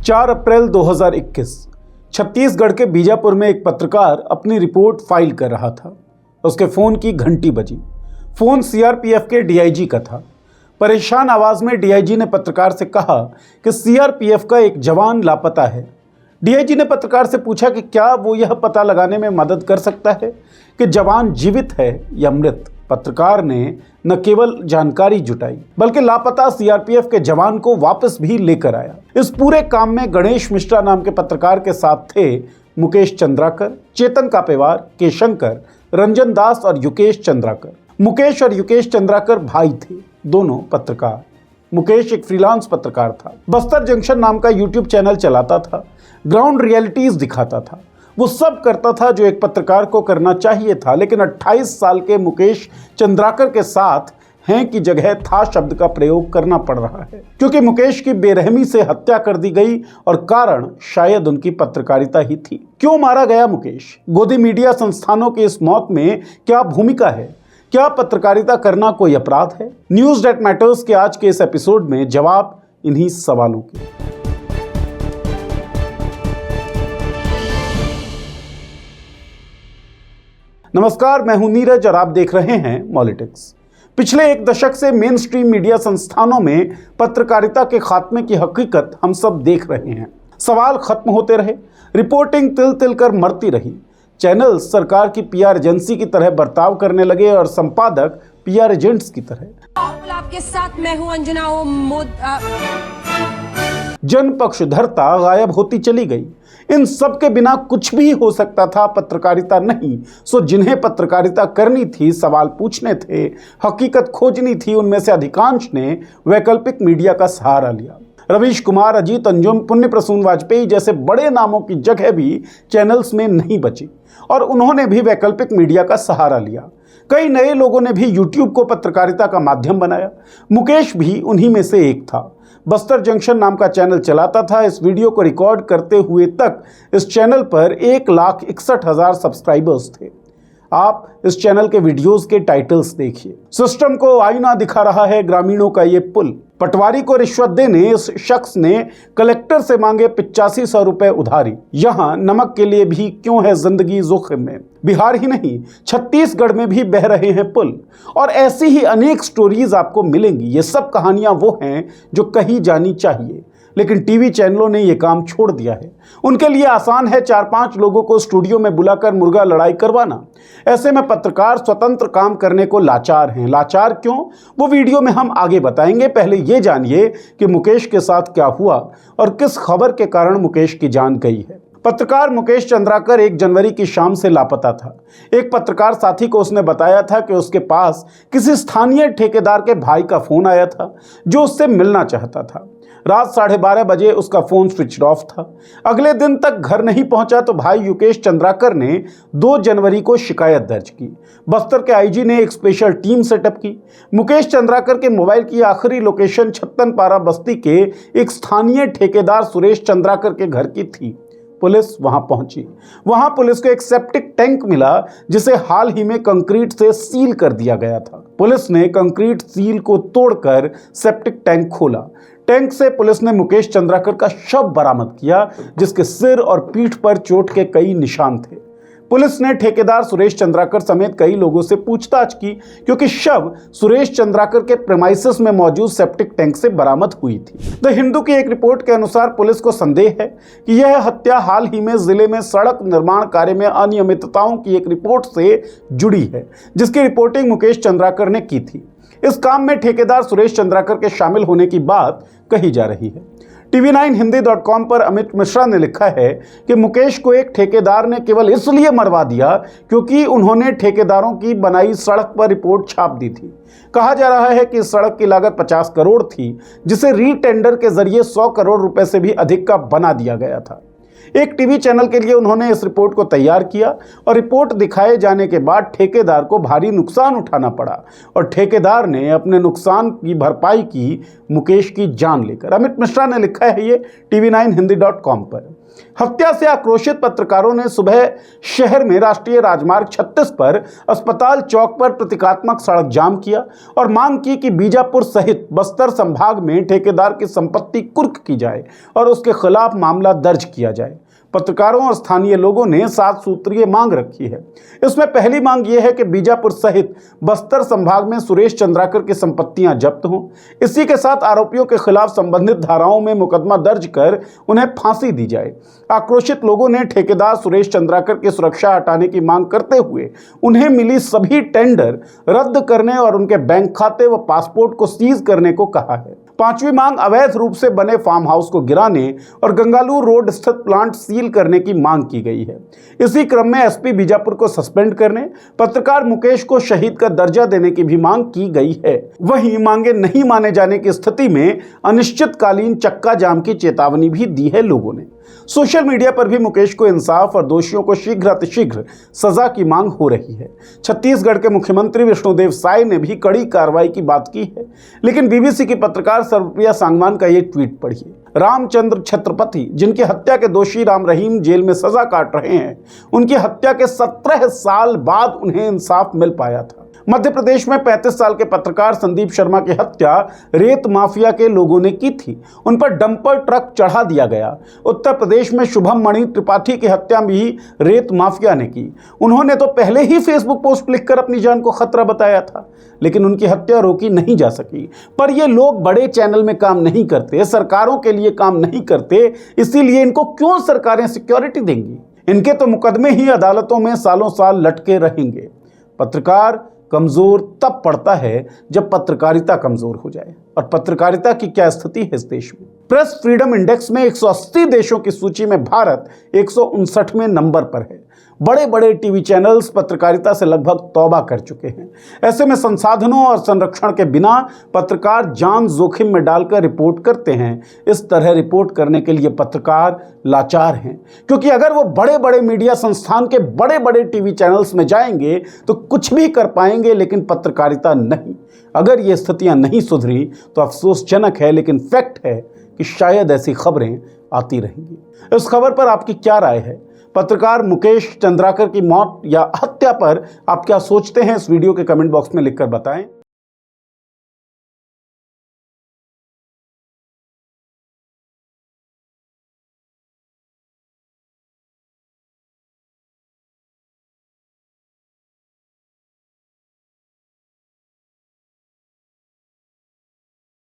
4 अप्रैल 2021 छत्तीसगढ़ के बीजापुर में एक पत्रकार अपनी रिपोर्ट फाइल कर रहा था। उसके फ़ोन की घंटी बजी। फ़ोन सीआरपीएफ के डीआईजी का था। परेशान आवाज़ में डीआईजी ने पत्रकार से कहा कि सीआरपीएफ का एक जवान लापता है। डीआईजी ने पत्रकार से पूछा कि क्या वो यह पता लगाने में मदद कर सकता है कि जवान जीवित है या मृत। पत्रकार ने न केवल जानकारी जुटाई बल्कि लापता सीआरपीएफ के जवान को वापस भी लेकर आया। इस पूरे काम में गणेश मिश्रा नाम के पत्रकार के साथ थे मुकेश चंद्राकर, चेतन कापेवार, के शंकर, रंजन दास और युकेश चंद्राकर। मुकेश और युकेश चंद्राकर भाई थे, दोनों पत्रकार। मुकेश एक फ्रीलांस पत्रकार था। बस्तर जंक्शन नाम का यूट्यूब चैनल चलाता था, ग्राउंड रियलिटीज दिखाता था। वो सब करता था जो एक पत्रकार को करना चाहिए था, लेकिन 28 साल के मुकेश चंद्राकर के साथ हैं की जगह था शब्द का प्रयोग करना पड़ रहा है, क्योंकि मुकेश की बेरहमी से हत्या कर दी गई और कारण शायद उनकी पत्रकारिता ही थी। क्यों मारा गया मुकेश? गोदी मीडिया संस्थानों की इस मौत में क्या भूमिका है? क्या पत्रकारिता करना कोई अपराध है? न्यूज़ दैट मैटर्स के आज के इस एपिसोड में जवाब इन्हीं सवालों के। नमस्कार, मैं हूं नीरज और आप देख रहे हैं मॉलिटिक्स। पिछले एक दशक से मेन स्ट्रीम मीडिया संस्थानों में पत्रकारिता के खात्मे की हकीकत हम सब देख रहे हैं। सवाल खत्म होते रहे, रिपोर्टिंग तिल तिल कर मरती रही, चैनल सरकार की पीआर एजेंसी की तरह बर्ताव करने लगे और संपादक पीआर एजेंट्स की तरह। आपके साथ मैं हूं अंजना। जन पक्षधरता गायब होती चली गई। इन सब के बिना कुछ भी हो सकता था, पत्रकारिता नहीं। सो जिन्हें पत्रकारिता करनी थी, सवाल पूछने थे, हकीकत खोजनी थी, उनमें से अधिकांश ने वैकल्पिक मीडिया का सहारा लिया। रवीश कुमार, अजीत अंजुम, पुण्य प्रसून वाजपेयी जैसे बड़े नामों की जगह भी चैनल्स में नहीं बची और उन्होंने भी वैकल्पिक मीडिया का सहारा लिया। कई नए लोगों ने भी यूट्यूब को पत्रकारिता का माध्यम बनाया। मुकेश भी उन्हीं में से एक था। बस्तर जंक्शन नाम का चैनल चलाता था। इस वीडियो को रिकॉर्ड करते हुए तक इस चैनल पर 1,61,000 सब्सक्राइबर्स थे। आप इस चैनल के वीडियोस के टाइटल्स देखिए। सिस्टम को आईना दिखा रहा है ग्रामीणों का ये पुल। पटवारी को रिश्वत देने इस शख्स ने कलेक्टर से मांगे 8500 रुपए उधारी। यहाँ नमक के लिए भी क्यों है जिंदगी जोखिम में। बिहार ही नहीं, छत्तीसगढ़ में भी बह रहे हैं पुल। और ऐसी ही अनेक स्टोरीज आपको मिलेंगी। ये सब कहानियां वो हैं जो कही जानी चाहिए, लेकिन टीवी चैनलों ने यह काम छोड़ दिया है। उनके लिए आसान है 4-5 लोगों को स्टूडियो में बुलाकर मुर्गा लड़ाई करवाना। ऐसे में पत्रकार स्वतंत्र काम करने को लाचार हैं। लाचार क्यों, वो वीडियो में हम आगे बताएंगे। पहले ये जानिए कि मुकेश के साथ क्या हुआ और किस खबर के कारण मुकेश की जान गई है। पत्रकार मुकेश चंद्राकर 1 जनवरी की शाम से लापता था। एक पत्रकार साथी को उसने बताया था कि उसके पास किसी स्थानीय ठेकेदार के भाई का फोन आया था जो उससे मिलना चाहता था। रात 12:30 बजे उसका फोन स्विच ऑफ था। अगले दिन तक घर नहीं पहुंचा तो भाई युकेश चंद्राकर ने 2 जनवरी को शिकायत दर्ज की। बस्तर के आईजी ने एक स्पेशल टीम सेटअप की। मुकेश चंद्राकर के मोबाइल की आखिरी लोकेशन छत्तनपारा बस्ती के एक स्थानीय ठेकेदार सुरेश चंद्राकर के घर की थी। पुलिस वहां पहुंची। वहां पुलिस को एक सेप्टिक टैंक मिला जिसे हाल ही में कंक्रीट से सील कर दिया गया था। पुलिस ने कंक्रीट सील को तोड़कर सेप्टिक टैंक खोला। टैंक से पुलिस ने मुकेश चंद्राकर का शव बरामद किया, जिसके सिर और पीठ पर चोट के कई निशान थे। पुलिस ने ठेकेदार सुरेश चंद्राकर समेत कई लोगों से पूछताछ की, क्योंकि शव सुरेश चंद्राकर के प्रेमाइसिस में मौजूद सेप्टिक टैंक से बरामद हुई थी। द हिंदू की एक रिपोर्ट के अनुसार पुलिस को संदेह है कि यह हत्या हाल ही में जिले में सड़क निर्माण कार्य में अनियमितताओं की एक रिपोर्ट से जुड़ी है, जिसकी रिपोर्टिंग मुकेश चंद्राकर ने की थी। इस काम में ठेकेदार सुरेश चंद्राकर के शामिल होने की बात कही जा रही है। TV9hindi.com पर अमित मिश्रा ने लिखा है कि मुकेश को एक ठेकेदार ने केवल इसलिए मरवा दिया क्योंकि उन्होंने ठेकेदारों की बनाई सड़क पर रिपोर्ट छाप दी थी। कहा जा रहा है कि इस सड़क की लागत 50 करोड़ थी, जिसे रीटेंडर के जरिए 100 करोड़ रुपए से भी अधिक का बना दिया गया था। एक टीवी चैनल के लिए उन्होंने इस रिपोर्ट को तैयार किया और रिपोर्ट दिखाए जाने के बाद ठेकेदार को भारी नुकसान उठाना पड़ा और ठेकेदार ने अपने नुकसान की भरपाई की मुकेश की जान लेकर। अमित मिश्रा ने लिखा है ये tv9hindi.com पर। हत्या से आक्रोशित पत्रकारों ने सुबह शहर में राष्ट्रीय राजमार्ग 36 पर अस्पताल चौक पर प्रतीकात्मक सड़क जाम किया और मांग की कि बीजापुर सहित बस्तर संभाग में ठेकेदार की संपत्ति कुर्क की जाए और उसके खिलाफ मामला दर्ज किया जाए। पत्रकारों और स्थानीय लोगों ने 7 सूत्रीय मांग रखी है। इसमें पहली मांग यह है कि बीजापुर सहित बस्तर संभाग में सुरेश चंद्राकर की संपत्तियां जब्त हों। इसी के साथ आरोपियों के खिलाफ संबंधित धाराओं में मुकदमा दर्ज कर उन्हें फांसी दी जाए। आक्रोशित लोगों ने ठेकेदार सुरेश चंद्राकर की सुरक्षा हटाने की मांग करते हुए उन्हें मिली सभी टेंडर रद्द करने और उनके बैंक खाते व पासपोर्ट को सीज करने को कहा है। 5वीं मांग अवैध रूप से बने फार्म हाउस को गिराने और गंगालूर रोड स्थित प्लांट सील करने की मांग की गई है। इसी क्रम में एसपी बीजापुर को सस्पेंड करने, पत्रकार मुकेश को शहीद का दर्जा देने की भी मांग की गई है। वहीं मांगे नहीं माने जाने की स्थिति में अनिश्चितकालीन चक्का जाम की चेतावनी भी दी है लोगों ने। सोशल मीडिया पर भी मुकेश को इंसाफ और दोषियों को शीघ्र अतिशीघ्र सजा की मांग हो रही है। छत्तीसगढ़ के मुख्यमंत्री विष्णुदेव साय ने भी कड़ी कार्रवाई की बात की है, लेकिन बीबीसी की पत्रकार सर्वप्रिया सांगवान का ये ट्वीट पढ़िए। रामचंद्र छत्रपति, जिनकी हत्या के दोषी राम रहीम जेल में सजा काट रहे हैं, उनकी हत्या के 17 साल बाद उन्हें इंसाफ मिल पाया था। मध्य प्रदेश में 35 साल के पत्रकार संदीप शर्मा की हत्या रेत माफिया के लोगों ने की थी। उन पर डंपर ट्रक चढ़ा दिया गया। उत्तर प्रदेश में शुभम मणि त्रिपाठी की हत्या भी रेत माफिया ने की। उन्होंने तो पहले ही फेसबुक पोस्ट लिखकर अपनी जान को खतरा बताया था, लेकिन उनकी हत्या रोकी नहीं जा सकी। पर ये लोग बड़े चैनल में काम नहीं करते, सरकारों के लिए काम नहीं करते, इसीलिए इनको क्यों सरकारें सिक्योरिटी देंगी? इनके तो मुकदमे ही अदालतों में सालों साल लटके रहेंगे। पत्रकार कमजोर तब पड़ता है जब पत्रकारिता कमजोर हो जाए। और पत्रकारिता की क्या स्थिति है इस देश में? प्रेस फ्रीडम इंडेक्स में 180 देशों की सूची में भारत 159वें नंबर पर है। बड़े बड़े टीवी चैनल्स पत्रकारिता से लगभग तौबा कर चुके हैं। ऐसे में संसाधनों और संरक्षण के बिना पत्रकार जान जोखिम में डालकर रिपोर्ट करते हैं। इस तरह रिपोर्ट करने के लिए पत्रकार लाचार हैं, क्योंकि अगर वो बड़े बड़े मीडिया संस्थान के बड़े बड़े टीवी चैनल्स में जाएंगे तो कुछ भी कर पाएंगे, लेकिन पत्रकारिता नहीं। अगर ये स्थितियां नहीं सुधरी तो अफसोसजनक है, लेकिन फैक्ट है कि शायद ऐसी खबरें आती रहेंगी। इस खबर पर आपकी क्या राय है? पत्रकार मुकेश चंद्राकर की मौत या हत्या पर आप क्या सोचते हैं? इस वीडियो के कमेंट बॉक्स में लिखकर बताएं।